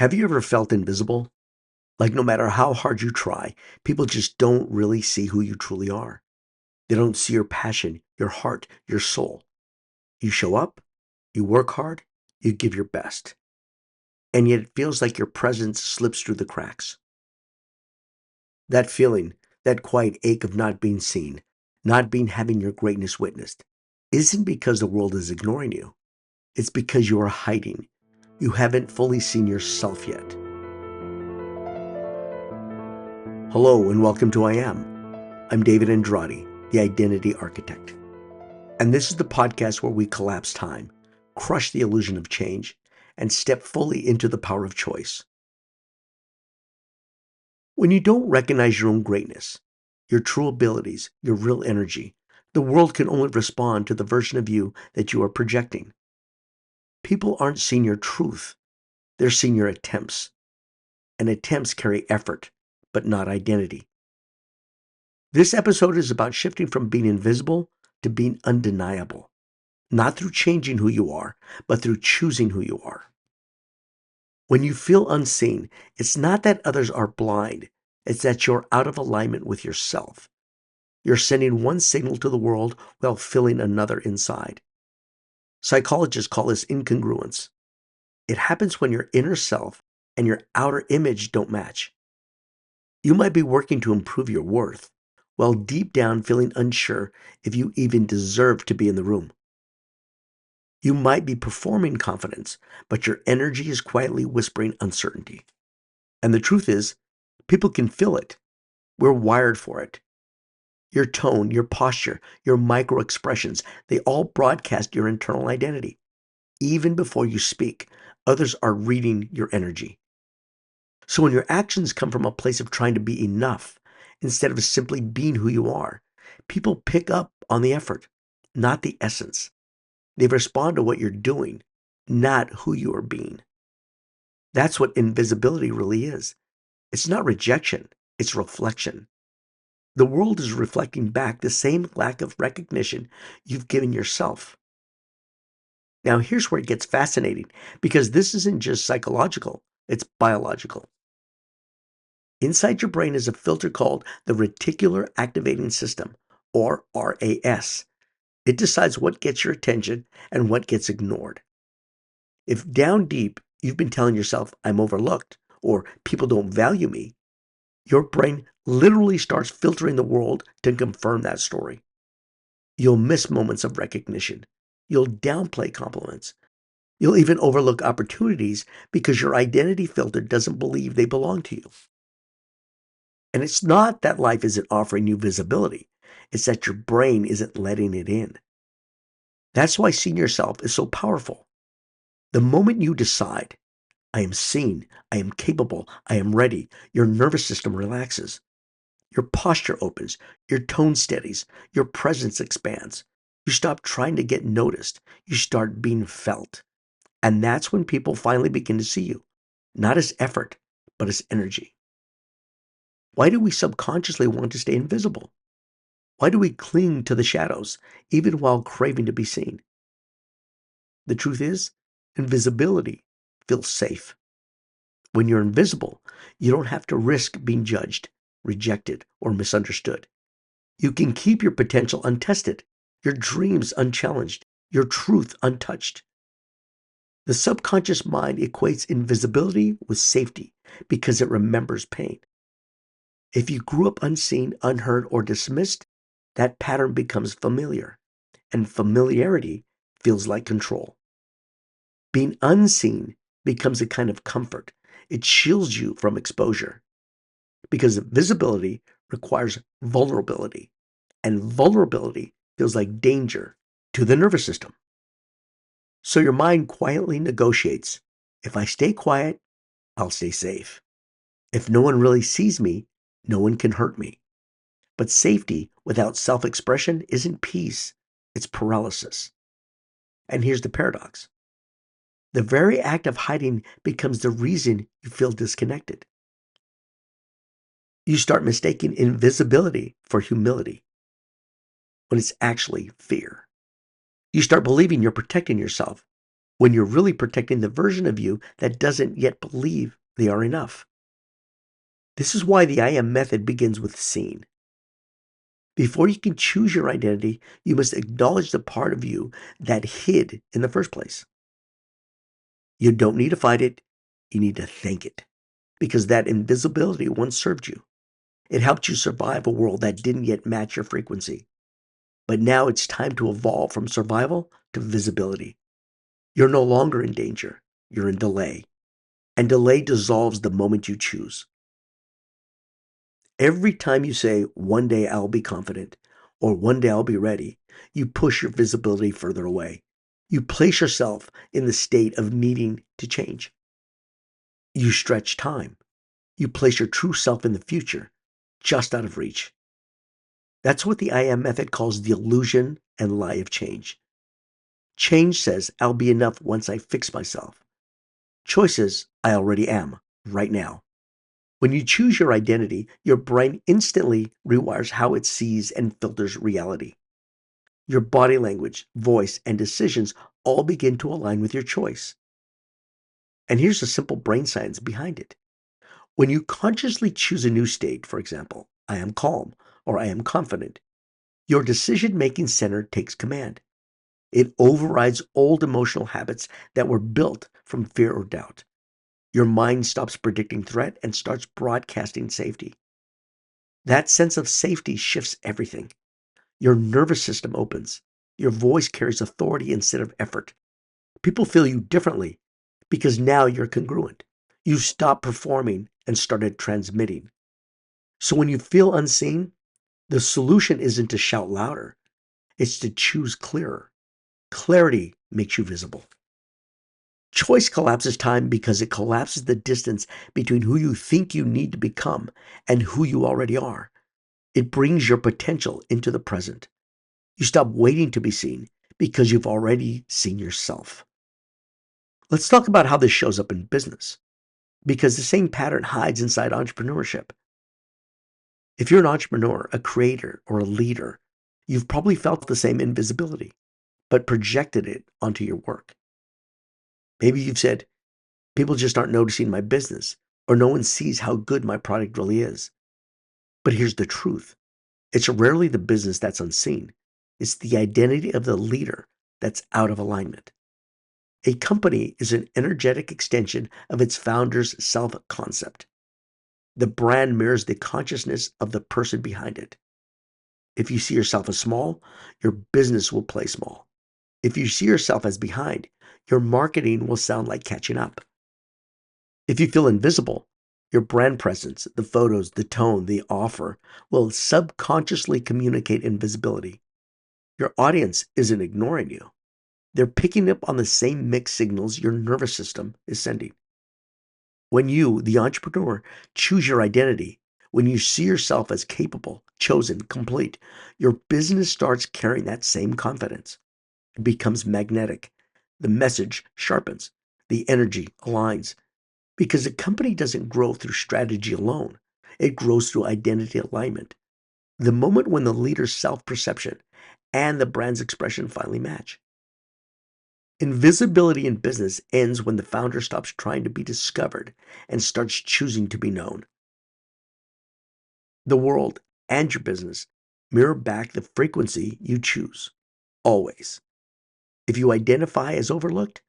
Have you ever felt invisible? Like no matter how hard you try, people just don't really see who you truly are. They don't see your passion, your heart, your soul. You show up, you work hard, you give your best. And yet it feels like your presence slips through the cracks. That feeling, that quiet ache of not being seen, not being having your greatness witnessed, isn't because the world is ignoring you. It's because you are hiding. You haven't fully seen yourself yet. Hello and welcome to I Am. I'm David Andrade, the Identity Architect. And this is the podcast where we collapse time, crush the illusion of change, and step fully into the power of choice. When you don't recognize your own greatness, your true abilities, your real energy, the world can only respond to the version of you that you are projecting. People aren't seeing your truth, they're seeing your attempts. And attempts carry effort, but not identity. This episode is about shifting from being invisible to being undeniable, not through changing who you are, but through choosing who you are. When you feel unseen, it's not that others are blind, it's that you're out of alignment with yourself. You're sending one signal to the world while feeling another inside. Psychologists call this incongruence. It happens when your inner self and your outer image don't match. You might be working to improve your worth, while deep down feeling unsure if you even deserve to be in the room. You might be performing confidence, but your energy is quietly whispering uncertainty. And the truth is, people can feel it. We're wired for it. Your tone, your posture, your micro expressions, they all broadcast your internal identity. Even before you speak, others are reading your energy. So when your actions come from a place of trying to be enough, instead of simply being who you are, people pick up on the effort, not the essence. They respond to what you're doing, not who you are being. That's what invisibility really is. It's not rejection, it's reflection. The world is reflecting back the same lack of recognition you've given yourself. Now, here's where it gets fascinating, because this isn't just psychological, it's biological. Inside your brain is a filter called the Reticular Activating System, or RAS. It decides what gets your attention and what gets ignored. If down deep you've been telling yourself, I'm overlooked, or people don't value me, your brain literally starts filtering the world to confirm that story. You'll miss moments of recognition. You'll downplay compliments. You'll even overlook opportunities because your identity filter doesn't believe they belong to you. And it's not that life isn't offering you visibility. It's that your brain isn't letting it in. That's why seeing yourself is so powerful. The moment you decide, I am seen, I am capable, I am ready, your nervous system relaxes. Your posture opens, your tone steadies, your presence expands. You stop trying to get noticed. You start being felt. And that's when people finally begin to see you, not as effort, but as energy. Why do we subconsciously want to stay invisible? Why do we cling to the shadows, even while craving to be seen? The truth is, invisibility feels safe. When you're invisible, you don't have to risk being judged, rejected, or misunderstood. You can keep your potential untested, your dreams unchallenged, your truth untouched. The subconscious mind equates invisibility with safety because it remembers pain. If you grew up unseen, unheard, or dismissed, that pattern becomes familiar, and familiarity feels like control. Being unseen becomes a kind of comfort. It shields you from exposure because visibility requires vulnerability, and vulnerability feels like danger to the nervous system. So your mind quietly negotiates. If I stay quiet, I'll stay safe. If no one really sees me, no one can hurt me. But safety without self-expression isn't peace, it's paralysis. And here's the paradox. The very act of hiding becomes the reason you feel disconnected. You start mistaking invisibility for humility when it's actually fear. You start believing you're protecting yourself, when you're really protecting the version of you that doesn't yet believe they are enough. This is why the I am method begins with seeing. Before you can choose your identity, you must acknowledge the part of you that hid in the first place. You don't need to fight it, you need to thank it, because that invisibility once served you. It helped you survive a world that didn't yet match your frequency. But now it's time to evolve from survival to visibility. You're no longer in danger, you're in delay. And delay dissolves the moment you choose. Every time you say, one day I'll be confident, or one day I'll be ready, you push your visibility further away. You place yourself in the state of needing to change. You stretch time. You place your true self in the future, just out of reach. That's what the I am method calls the illusion and lie of change. Change says, I'll be enough once I fix myself. Choice is, I already am, right now. When you choose your identity, your brain instantly rewires how it sees and filters reality. Your body language, voice, and decisions all begin to align with your choice. And here's the simple brain science behind it. When you consciously choose a new state, for example, I am calm or I am confident, your decision-making center takes command. It overrides old emotional habits that were built from fear or doubt. Your mind stops predicting threat and starts broadcasting safety. That sense of safety shifts everything. Your nervous system opens. Your voice carries authority instead of effort. People feel you differently because now you're congruent. You stopped performing and started transmitting. So when you feel unseen, the solution isn't to shout louder, it's to choose clearer. Clarity makes you visible. Choice collapses time because it collapses the distance between who you think you need to become and who you already are. It brings your potential into the present. You stop waiting to be seen because you've already seen yourself. Let's talk about how this shows up in business, because the same pattern hides inside entrepreneurship. If you're an entrepreneur, a creator, or a leader, you've probably felt the same invisibility, but projected it onto your work. Maybe you've said, people just aren't noticing my business, or no one sees how good my product really is. But here's the truth. It's rarely the business that's unseen. It's the identity of the leader that's out of alignment. A company is an energetic extension of its founder's self-concept. The brand mirrors the consciousness of the person behind it. If you see yourself as small, your business will play small. If you see yourself as behind, your marketing will sound like catching up. If you feel invisible, your brand presence, the photos, the tone, the offer will subconsciously communicate invisibility. Your audience isn't ignoring you. They're picking up on the same mixed signals your nervous system is sending. When you, the entrepreneur, choose your identity, when you see yourself as capable, chosen, complete, your business starts carrying that same confidence. It becomes magnetic. The message sharpens. The energy aligns. Because a company doesn't grow through strategy alone. It grows through identity alignment. The moment when the leader's self-perception and the brand's expression finally match. Invisibility in business ends when the founder stops trying to be discovered and starts choosing to be known. The world and your business mirror back the frequency you choose, always. If you identify as overlooked,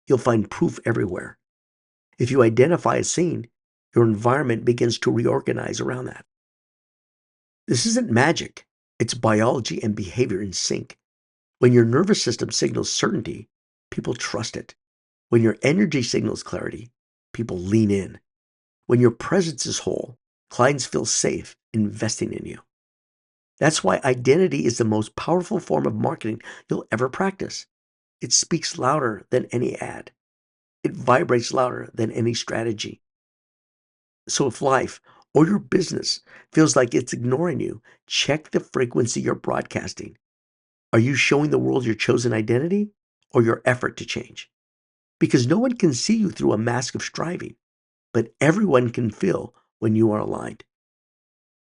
you'll find proof everywhere. If you identify as seen, your environment begins to reorganize around that. This isn't magic, it's biology and behavior in sync. When your nervous system signals certainty, people trust it. When your energy signals clarity, people lean in. When your presence is whole, clients feel safe investing in you. That's why identity is the most powerful form of marketing you'll ever practice. It speaks louder than any ad. It vibrates louder than any strategy. So if life or your business feels like it's ignoring you, check the frequency you're broadcasting. Are you showing the world your chosen identity or your effort to change? Because no one can see you through a mask of striving, but everyone can feel when you are aligned.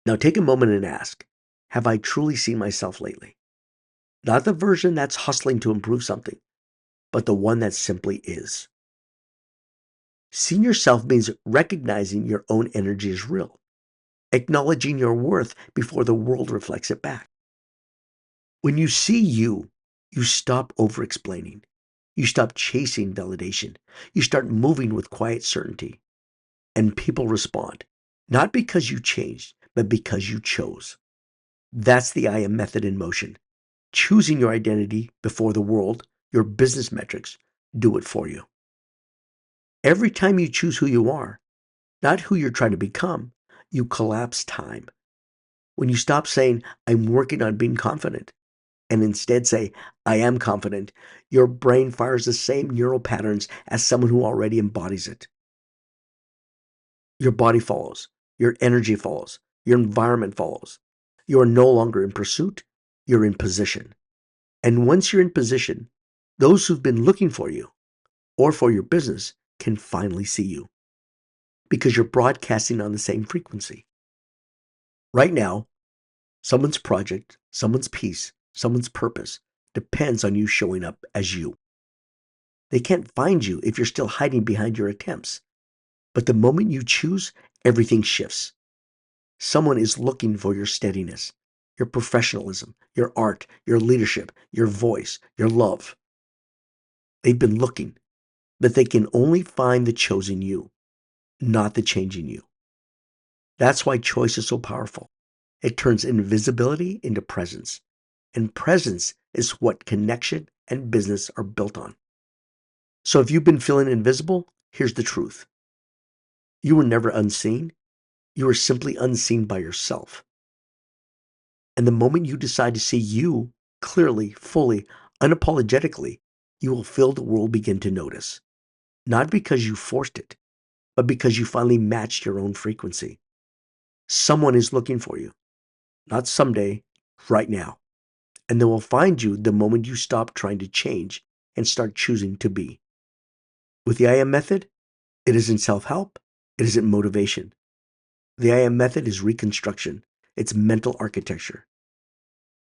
Now take a moment and ask, have I truly seen myself lately? Not the version that's hustling to improve something, but the one that simply is. Seeing yourself means recognizing your own energy is real, acknowledging your worth before the world reflects it back. When you see you, you stop over-explaining. You stop chasing validation. You start moving with quiet certainty. And people respond, not because you changed, but because you chose. That's the I Am method in motion. Choosing your identity before the world, your business metrics, do it for you. Every time you choose who you are, not who you're trying to become, you collapse time. When you stop saying, I'm working on being confident, and instead say, I am confident, your brain fires the same neural patterns as someone who already embodies it. Your body follows, your energy follows, your environment follows. You are no longer in pursuit, you're in position. And once you're in position, those who've been looking for you or for your business can finally see you because you're broadcasting on the same frequency. Right now, someone's project, someone's peace, someone's purpose depends on you showing up as you. They can't find you if you're still hiding behind your attempts. But the moment you choose, everything shifts. Someone is looking for your steadiness, your professionalism, your art, your leadership, your voice, your love. They've been looking, but they can only find the chosen you, not the changing you. That's why choice is so powerful. It turns invisibility into presence, and presence is what connection and business are built on. So if you've been feeling invisible, here's the truth. You were never unseen. You were simply unseen by yourself. And the moment you decide to see you clearly, fully, unapologetically, you will feel the world begin to notice. Not because you forced it, but because you finally matched your own frequency. Someone is looking for you, not someday, right now. And they will find you the moment you stop trying to change and start choosing to be. With the I Am method, it isn't self-help, it isn't motivation. The I Am method is reconstruction. It's mental architecture.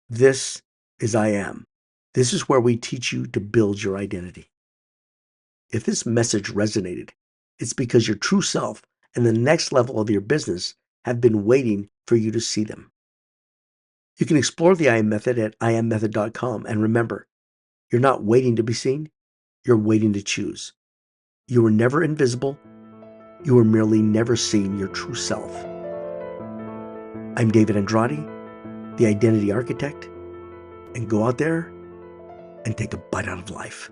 This is I Am. This is where we teach you to build your identity. If this message resonated, it's because your true self and the next level of your business have been waiting for you to see them. You can explore the I Am method at IamMethod.com, and remember, you're not waiting to be seen, you're waiting to choose. You were never invisible, you were merely never seeing your true self. I'm David Andrade, the Identity Architect, and go out there and take a bite out of life.